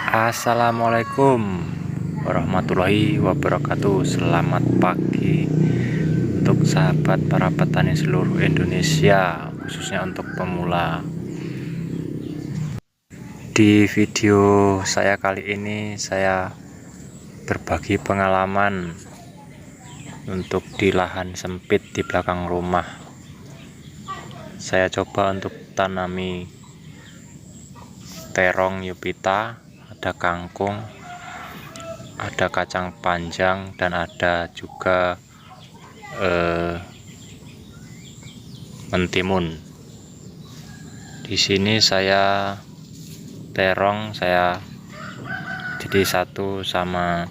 Assalamualaikum warahmatullahi wabarakatuh. Selamat pagi untuk sahabat para petani seluruh Indonesia, khususnya untuk pemula. Di video saya kali ini saya berbagi pengalaman untuk di lahan sempit di belakang rumah. Saya coba untuk tanami terong Yupita, ada kangkung, ada kacang panjang, dan ada juga mentimun. Di sini saya terong saya jadi satu sama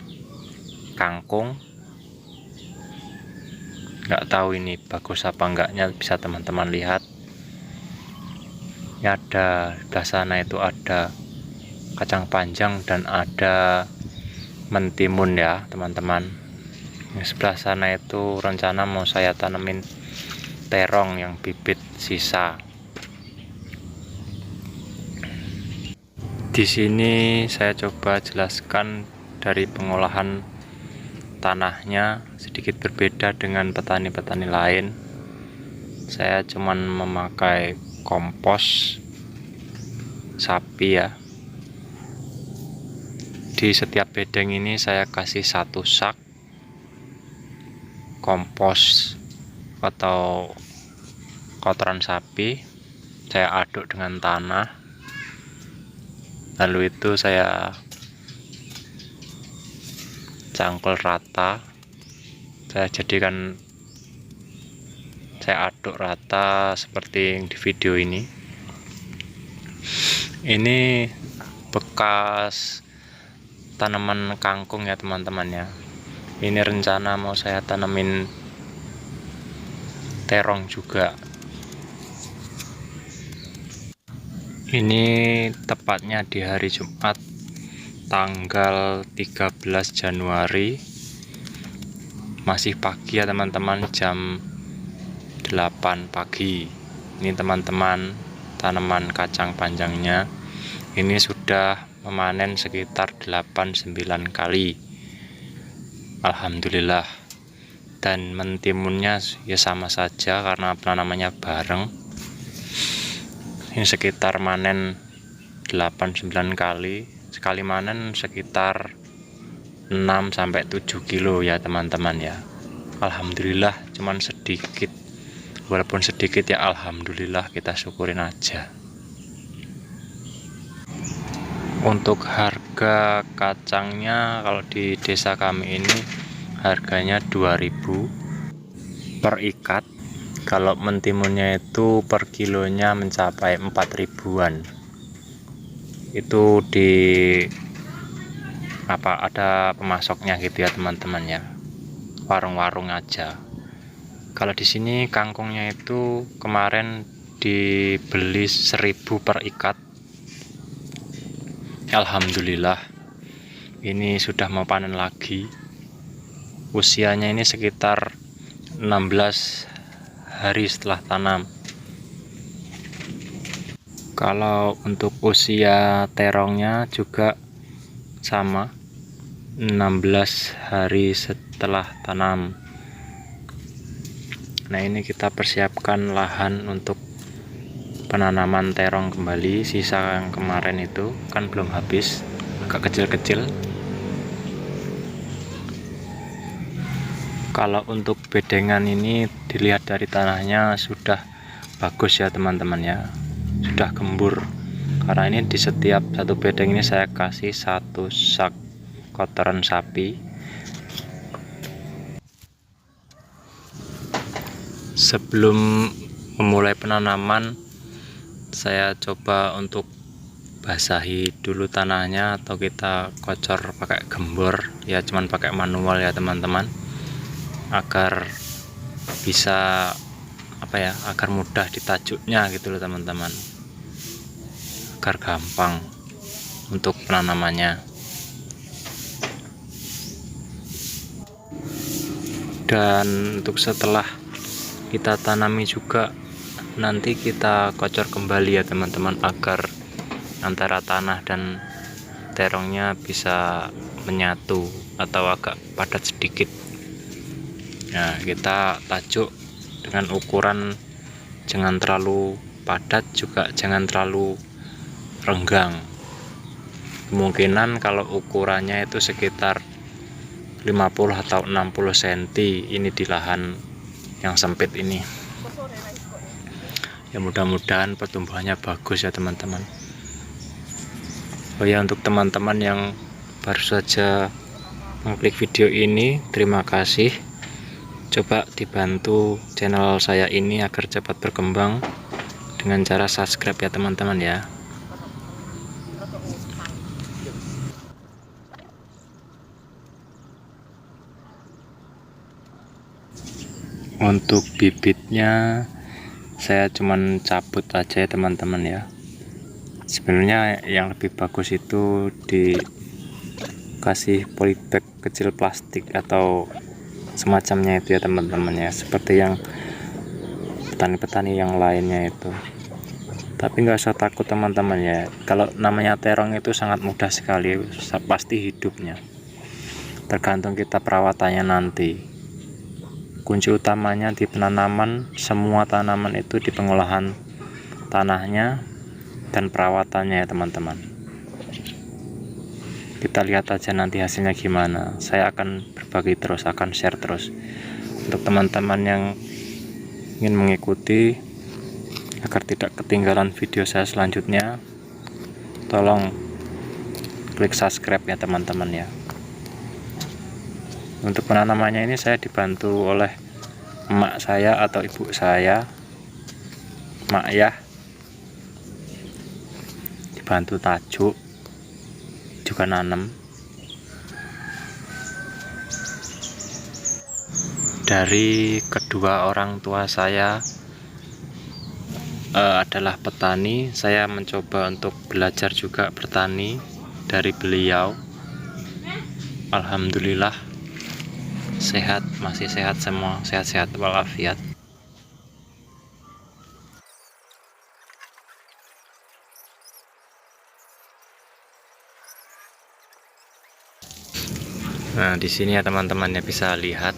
kangkung. Nggak tahu ini bagus apa enggaknya, bisa teman-teman lihat. Ini ada di sana itu ada kacang panjang dan ada mentimun ya teman-teman. Di sebelah sana itu rencana mau saya tanemin terong yang bibit sisa. Di sini saya coba jelaskan dari pengolahan tanahnya sedikit berbeda dengan petani-petani lain. Saya cuman memakai kompos sapi ya. Di setiap bedeng ini saya kasih satu sak kompos atau kotoran sapi, saya aduk dengan tanah, lalu itu saya cangkul rata, saya aduk rata seperti yang di video ini. Ini bekas tanaman kangkung ya teman-teman ya. Ini rencana mau saya tanemin terong juga. Ini tepatnya di hari Jumat tanggal 13 Januari. Masih pagi ya teman-teman, jam 8 pagi. Ini teman-teman tanaman kacang panjangnya. Ini sudah memanen sekitar 8-9 kali. Alhamdulillah. Dan mentimunnya ya sama saja karena penanamannya bareng. Ini sekitar manen 8-9 kali. Sekali manen sekitar 6-7 kilo ya teman-teman ya. Alhamdulillah, cuman sedikit. Walaupun sedikit ya alhamdulillah, kita syukurin aja. Untuk harga kacangnya kalau di desa kami ini harganya 2.000 per ikat. Kalau mentimunnya itu per kilonya mencapai 4.000-an. Itu di ada pemasoknya gitu ya teman-teman ya. Warung-warung aja. Kalau di sini kangkungnya itu kemarin dibeli 1.000 per ikat. Alhamdulillah, ini sudah mau panen lagi. Usianya ini sekitar 16 hari setelah tanam. Kalau untuk usia terongnya juga sama, 16 hari setelah tanam. Nah, ini kita persiapkan lahan untuk penanaman terong kembali. Sisa yang kemarin itu kan belum habis, agak kecil-kecil. Kalau untuk bedengan ini dilihat dari tanahnya sudah bagus ya teman-teman ya, sudah gembur. Karena ini di setiap satu bedeng ini saya kasih satu sak kotoran sapi. Sebelum memulai penanaman, saya coba untuk basahi dulu tanahnya, atau kita kocor pakai gembor ya, cuman pakai manual ya teman-teman, agar bisa agar mudah ditajuknya gitu loh teman-teman, agar gampang untuk penanamannya. Dan untuk setelah kita tanami juga nanti kita kocor kembali ya teman-teman, agar antara tanah dan terongnya bisa menyatu atau agak padat sedikit. Nah, kita tajuk dengan ukuran jangan terlalu padat, juga jangan terlalu renggang. Kemungkinan kalau ukurannya itu sekitar 50 atau 60 cm ini di lahan yang sempit ini. Ya, mudah-mudahan pertumbuhannya bagus ya teman-teman. Oh ya, untuk teman-teman yang baru saja mengklik video ini, terima kasih. Coba dibantu channel saya ini agar cepat berkembang dengan cara subscribe ya teman-teman ya. Untuk bibitnya saya cuman cabut aja ya teman-teman ya. Sebenarnya yang lebih bagus itu dikasih polybag kecil plastik atau semacamnya itu ya teman-teman ya, seperti yang petani-petani yang lainnya itu. Tapi nggak usah takut teman-teman ya, kalau namanya terong itu sangat mudah sekali, pasti hidupnya. Tergantung kita perawatannya nanti. Kunci utamanya di penanaman, semua tanaman itu di pengolahan tanahnya dan perawatannya ya teman-teman. Kita lihat aja nanti hasilnya gimana. Saya akan berbagi terus, akan share terus. Untuk teman-teman yang ingin mengikuti agar tidak ketinggalan video saya selanjutnya, tolong klik subscribe ya teman-teman ya. Untuk penanamannya ini saya dibantu oleh emak saya atau ibu saya, mak ya, dibantu tajuk, juga nanam. Dari kedua orang tua saya adalah petani, saya mencoba untuk belajar juga bertani dari beliau. Alhamdulillah sehat, masih sehat semua, sehat-sehat walafiat. Nah, di sini ya teman-teman ya, bisa lihat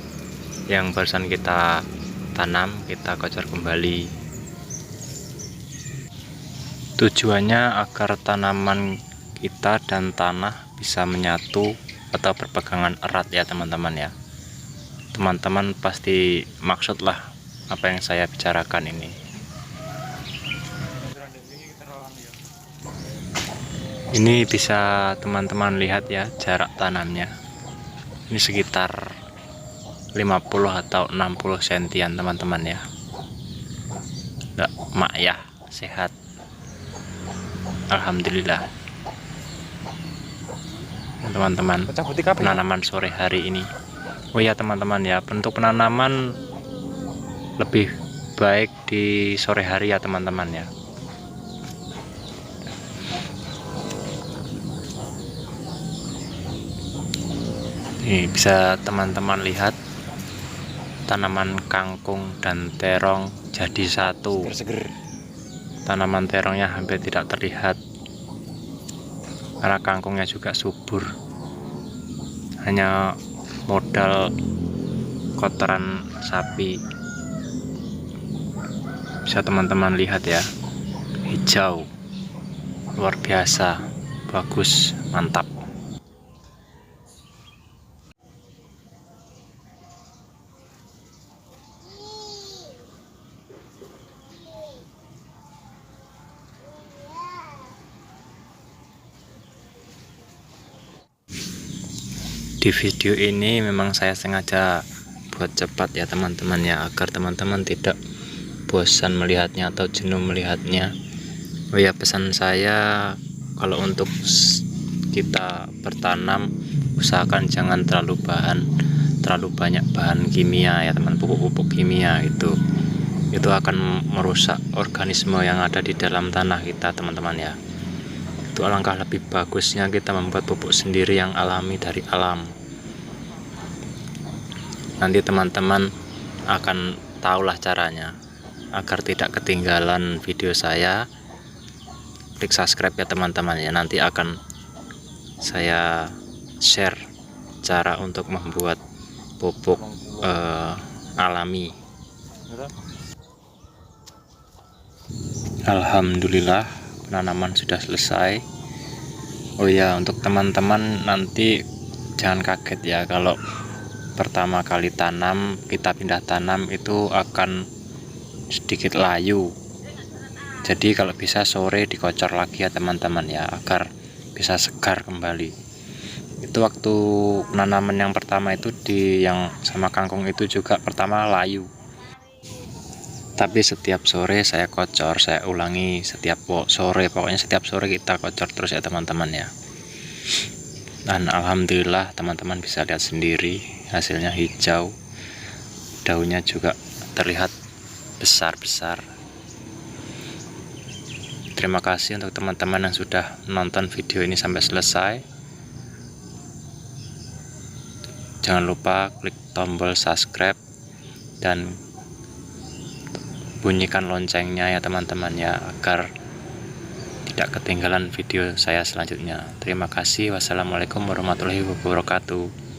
yang barusan kita tanam, kita kocor kembali. Tujuannya agar tanaman kita dan tanah bisa menyatu atau berpegangan erat ya teman-teman ya. Teman-teman pasti maksudlah apa yang saya bicarakan ini. Ini bisa teman-teman lihat ya jarak tanamnya. Ini sekitar 50 atau 60 sentian teman-teman ya. Nggak, mak ya, sehat. Alhamdulillah. Teman-teman, penanaman sore hari ini. Oh ya teman-teman ya, bentuk penanaman lebih baik di sore hari ya teman-teman ya. Ini bisa teman-teman lihat tanaman kangkung dan terong jadi satu. Tanaman terongnya hampir tidak terlihat karena kangkungnya juga subur. Hanya modal kotoran sapi. Bisa teman-teman lihat ya, hijau, luar biasa, bagus, mantap. Di video ini memang saya sengaja buat cepat ya teman-teman ya, agar teman-teman tidak bosan melihatnya atau jenuh melihatnya. Oh ya, pesan saya kalau untuk kita bertanam, usahakan jangan terlalu banyak bahan kimia ya teman, pupuk-pupuk kimia itu akan merusak organisme yang ada di dalam tanah kita teman-teman ya. Itu alangkah lebih bagusnya kita membuat pupuk sendiri yang alami dari alam. Nanti teman-teman akan tahulah caranya. Agar tidak ketinggalan video saya, klik subscribe ya teman-teman ya, nanti akan saya share cara untuk membuat pupuk alami. Alhamdulillah penanaman sudah selesai. Oh ya, untuk teman-teman nanti jangan kaget ya kalau pertama kali tanam, kita pindah tanam itu akan sedikit layu. Jadi kalau bisa sore dikocor lagi ya teman-teman ya, agar bisa segar kembali. Itu waktu penanaman yang pertama itu yang sama kangkung itu juga pertama layu. Tapi setiap sore saya kocor, saya ulangi setiap sore, pokoknya setiap sore kita kocor terus ya teman-teman ya. Dan alhamdulillah teman-teman bisa lihat sendiri hasilnya hijau, daunnya juga terlihat besar-besar. Terima kasih untuk teman-teman yang sudah menonton video ini sampai selesai. Jangan lupa klik tombol subscribe dan bunyikan loncengnya ya teman-teman ya, agar tidak ketinggalan video saya selanjutnya. Terima kasih. Wassalamualaikum warahmatullahi wabarakatuh.